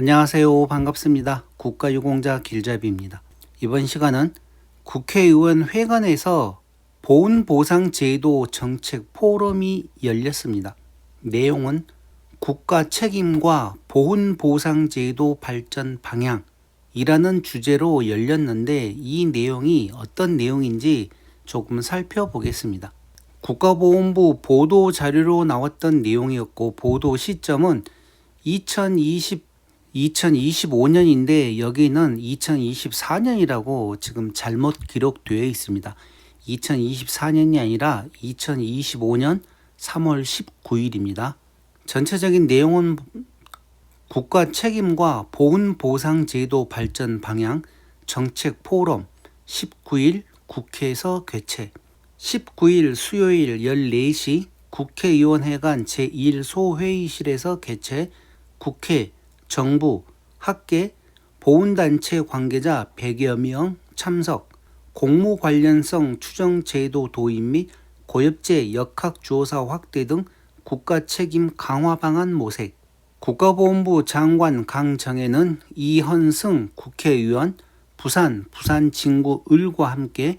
안녕하세요. 반갑습니다. 국가유공자 길잡이입니다. 이번 시간은 국회의원 회관에서 보훈보상제도 정책 포럼이 열렸습니다. 내용은 국가 책임과 보훈보상제도 발전 방향이라는 주제로 열렸는데 이 내용이 어떤 내용인지 조금 살펴보겠습니다. 국가보훈부 보도자료로 나왔던 내용이었고 보도 시점은 2025년인데 여기는 2024년이라고 지금 잘못 기록되어 있습니다. 2024년이 아니라 2025년 3월 19일입니다. 전체적인 내용은 국가 책임과 보훈보상제도 발전 방향 정책 포럼 19일 국회에서 개최 19일 수요일 14시 국회의원회관 제1소회의실에서 개최 국회, 정부, 학계, 보훈단체 관계자 100여 명 참석, 공무 관련성 추정제도 도입 및 고엽제 역학조사 확대 등 국가 책임 강화 방안 모색, 국가보훈부 장관 강정혜는 이헌승 국회의원, 부산 진구 을과 함께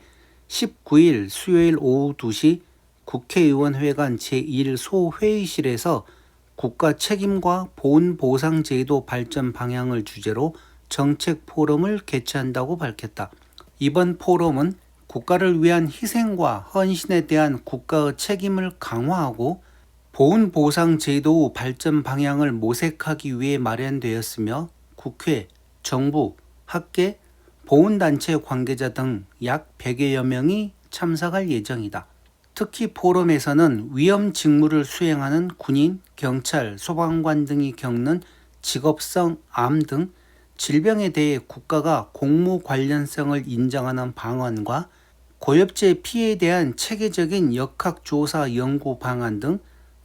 19일 수요일 오후 2시 국회의원회관 제1소회의실에서 국가 책임과 보훈보상제도 발전 방향을 주제로 정책 포럼을 개최한다고 밝혔다. 이번 포럼은 국가를 위한 희생과 헌신에 대한 국가의 책임을 강화하고 보훈보상제도 발전 방향을 모색하기 위해 마련되었으며 국회, 정부, 학계, 보훈단체 관계자 등 약 100여 명이 참석할 예정이다. 특히 포럼에서는 위험 직무를 수행하는 군인, 경찰, 소방관 등이 겪는 직업성 암 등 질병에 대해 국가가 공무 관련성을 인정하는 방안과 고엽제 피해에 대한 체계적인 역학조사 연구 방안 등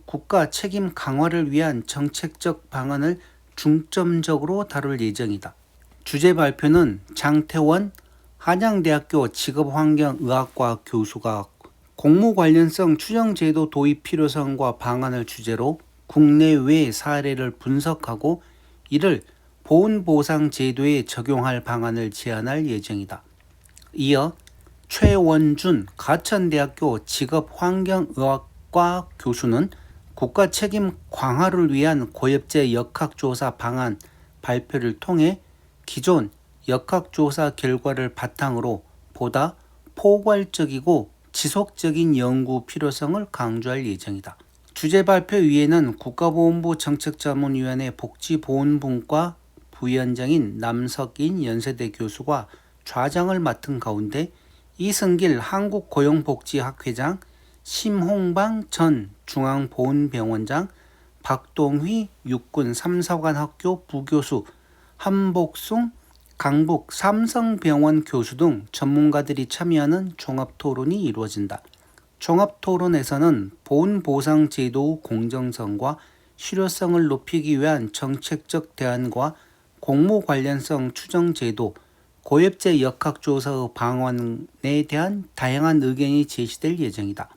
국가 책임 강화를 위한 정책적 방안을 중점적으로 다룰 예정이다. 주제 발표는 장태원 한양대학교 직업환경의학과 교수가 공무 관련성 추정제도 도입 필요성과 방안을 주제로 국내외 사례를 분석하고 이를 보훈보상제도에 적용할 방안을 제안할 예정이다. 이어 최원준 가천대학교 직업환경의학과 교수는 국가 책임 강화를 위한 고엽제 역학조사 방안 발표를 통해 기존 역학조사 결과를 바탕으로 보다 포괄적이고 지속적인 연구 필요성을 강조할 예정이다. 주제 발표 위에는 국가보훈부 정책자문위원회 복지보훈분과 부위원장인 남석인 연세대 교수가 좌장을 맡은 가운데 이승길 한국고용복지학회장, 심홍방 전 중앙보훈병원장, 박동휘 육군 3사관 학교 부교수, 한복숭 강북 삼성병원 교수 등 전문가들이 참여하는 종합토론이 이루어진다. 종합토론에서는 보훈보상제도 공정성과 실효성을 높이기 위한 정책적 대안과 공무 관련성 추정제도, 고엽제 역학조사의 방안에 대한 다양한 의견이 제시될 예정이다.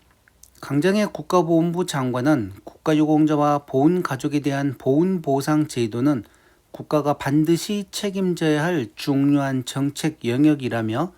강정혜 국가보훈부 장관은 국가유공자와 보훈가족에 대한 보훈보상제도는 국가가 반드시 책임져야 할 중요한 정책 영역이라며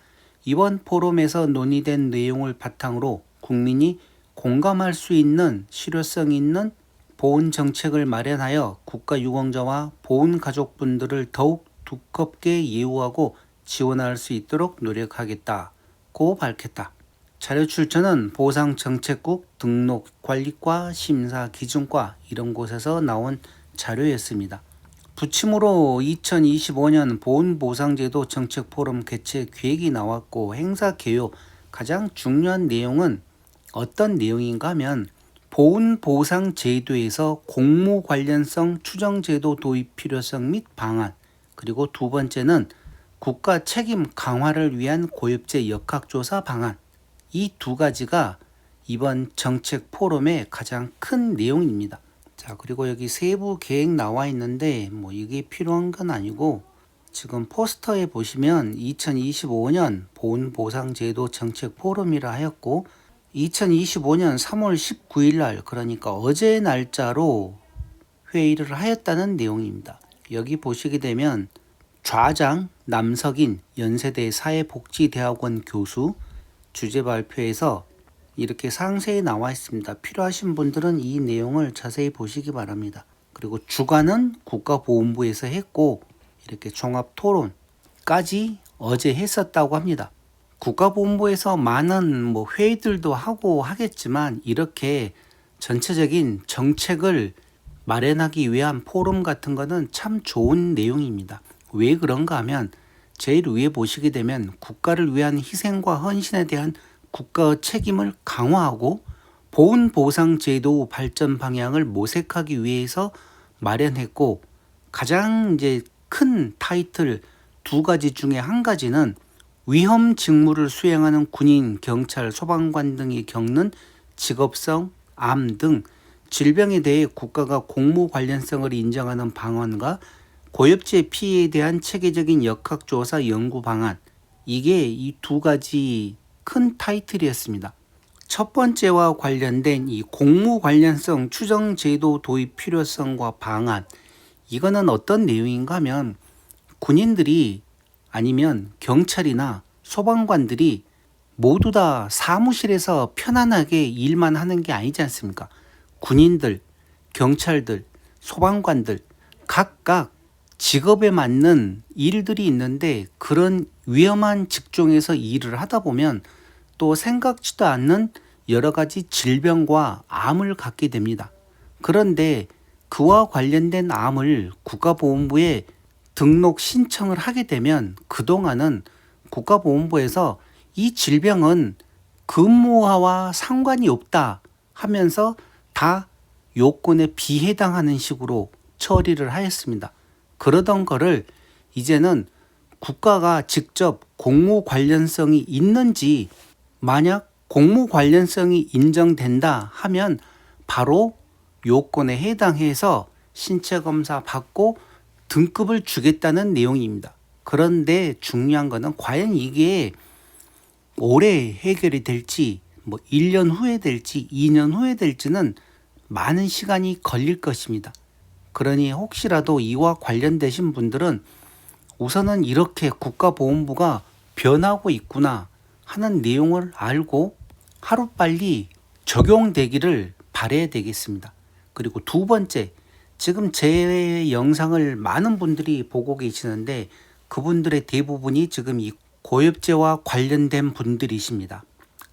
이번 포럼에서 논의된 내용을 바탕으로 국민이 공감할 수 있는 실효성 있는 보훈 정책을 마련하여 국가유공자와 보훈가족분들을 더욱 두껍게 예우하고 지원할 수 있도록 노력하겠다고 밝혔다. 자료 출처는 보상정책국 등록관리과 심사기준과 이런 곳에서 나온 자료였습니다. 부침으로 2025년 보훈보상제도 정책포럼 개최 계획이 나왔고 행사 개요 가장 중요한 내용은 어떤 내용인가 하면 보훈보상제도에서 공무 관련성 추정제도 도입 필요성 및 방안, 그리고 두 번째는 국가 책임 강화를 위한 고엽제 역학조사 방안, 이 두 가지가 이번 정책 포럼의 가장 큰 내용입니다. 자, 그리고 여기 세부 계획 나와 있는데 이게 필요한 건 아니고 지금 포스터에 보시면 2025년 보훈보상제도 정책 포럼이라 하였고 2025년 3월 19일 날, 그러니까 어제 날짜로 회의를 하였다는 내용입니다. 여기 보시게 되면 좌장 남석인 연세대 사회복지대학원 교수 주제 발표에서 이렇게 상세히 나와 있습니다. 필요하신 분들은 이 내용을 자세히 보시기 바랍니다. 그리고 주관은 국가보훈부에서 했고 이렇게 종합토론까지 어제 했었다고 합니다. 국가보훈부에서 많은 회의들도 하고 하겠지만 이렇게 전체적인 정책을 마련하기 위한 포럼 같은 거는 참 좋은 내용입니다. 왜 그런가 하면 제일 위에 보시게 되면 국가를 위한 희생과 헌신에 대한 국가의 책임을 강화하고 보훈보상제도 발전 방향을 모색하기 위해서 마련했고 가장 큰 타이틀 두 가지 중에 한 가지는 위험 직무를 수행하는 군인, 경찰, 소방관 등이 겪는 직업성, 암 등 질병에 대해 국가가 공무 관련성을 인정하는 방안과 고엽제 피해에 대한 체계적인 역학조사 연구 방안, 이게 이 두 가지 큰 타이틀이었습니다. 첫 번째와 관련된 이 공무 관련성 추정 제도 도입 필요성과 방안, 이거는 어떤 내용인가 하면 군인들이 아니면 경찰이나 소방관들이 모두 다 사무실에서 편안하게 일만 하는 게 아니지 않습니까? 군인들, 경찰들, 소방관들 각각 직업에 맞는 일들이 있는데 그런 위험한 직종에서 일을 하다 보면 또 생각지도 않는 여러 가지 질병과 암을 갖게 됩니다. 그런데 그와 관련된 암을 국가보훈부에 등록 신청을 하게 되면 그동안은 국가보훈부에서 이 질병은 근무와 상관이 없다 하면서 다 요건에 비해당하는 식으로 처리를 하였습니다. 그러던 거를 이제는 국가가 직접 공무 관련성이 있는지 만약 공무 관련성이 인정된다 하면 바로 요건에 해당해서 신체검사 받고 등급을 주겠다는 내용입니다. 그런데 중요한 거는 과연 이게 올해 해결이 될지 1년 후에 될지 2년 후에 될지는 많은 시간이 걸릴 것입니다. 그러니 혹시라도 이와 관련되신 분들은 우선은 이렇게 국가보훈부가 변하고 있구나 하는 내용을 알고 하루빨리 적용되기를 바라야 되겠습니다. 그리고 두 번째, 지금 제 영상을 많은 분들이 보고 계시는데 그분들의 대부분이 지금 이 고엽제와 관련된 분들이십니다.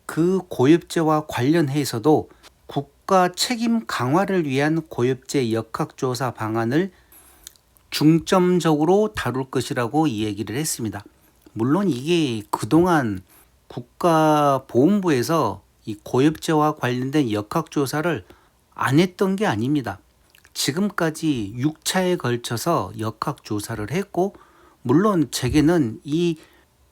그 고엽제와 관련해서도 국가 책임 강화를 위한 고엽제 역학조사 방안을 중점적으로 다룰 것이라고 얘기를 했습니다. 물론 이게 그동안 국가보훈부에서 이 고엽제와 관련된 역학조사를 안 했던 게 아닙니다. 지금까지 6차에 걸쳐서 역학조사를 했고 물론 제게는 이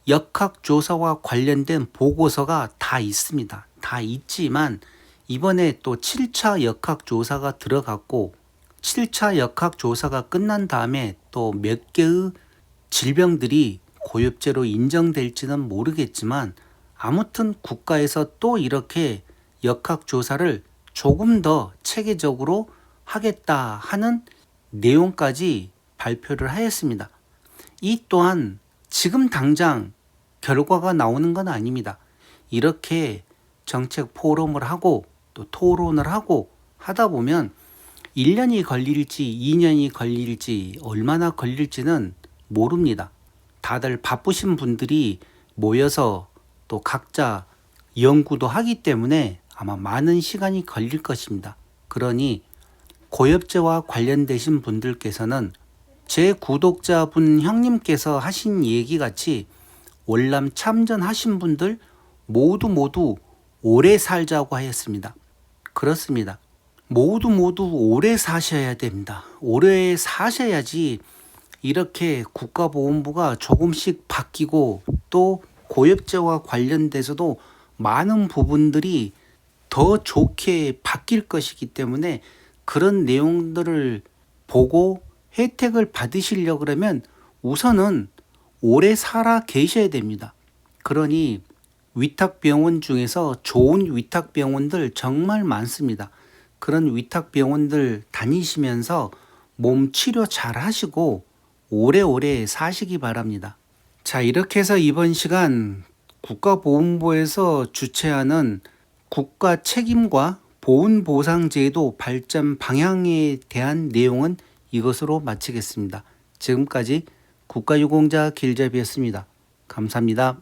역학조사와 관련된 보고서가 다 있습니다. 다 있지만 이번에 또 7차 역학조사가 들어갔고 7차 역학조사가 끝난 다음에 또 몇 개의 질병들이 고엽제로 인정될지는 모르겠지만 아무튼 국가에서 또 이렇게 역학조사를 조금 더 체계적으로 하겠다 하는 내용까지 발표를 하였습니다. 이 또한 지금 당장 결과가 나오는 건 아닙니다. 이렇게 정책 포럼을 하고 또 토론을 하고 하다 보면 1년이 걸릴지 2년이 걸릴지 얼마나 걸릴지는 모릅니다. 다들 바쁘신 분들이 모여서 또 각자 연구도 하기 때문에 아마 많은 시간이 걸릴 것입니다. 그러니 고엽제와 관련되신 분들께서는 제 구독자분 형님께서 하신 얘기 같이 월남 참전하신 분들 모두 오래 살자고 하였습니다. 그렇습니다. 모두 오래 사셔야 됩니다. 오래 사셔야지 이렇게 국가보훈부가 조금씩 바뀌고 또 고엽제와 관련돼서도 많은 부분들이 더 좋게 바뀔 것이기 때문에 그런 내용들을 보고 혜택을 받으시려고 그러면 우선은 오래 살아 계셔야 됩니다. 그러니 위탁병원 중에서 좋은 위탁병원들 정말 많습니다. 그런 위탁병원들 다니시면서 몸 치료 잘 하시고 오래오래 사시기 바랍니다. 자, 이렇게 해서 이번 시간 국가보훈부에서 주최하는 국가 책임과 보훈보상제도 발전 방향에 대한 내용은 이것으로 마치겠습니다. 지금까지 국가유공자 길잡이였습니다. 감사합니다.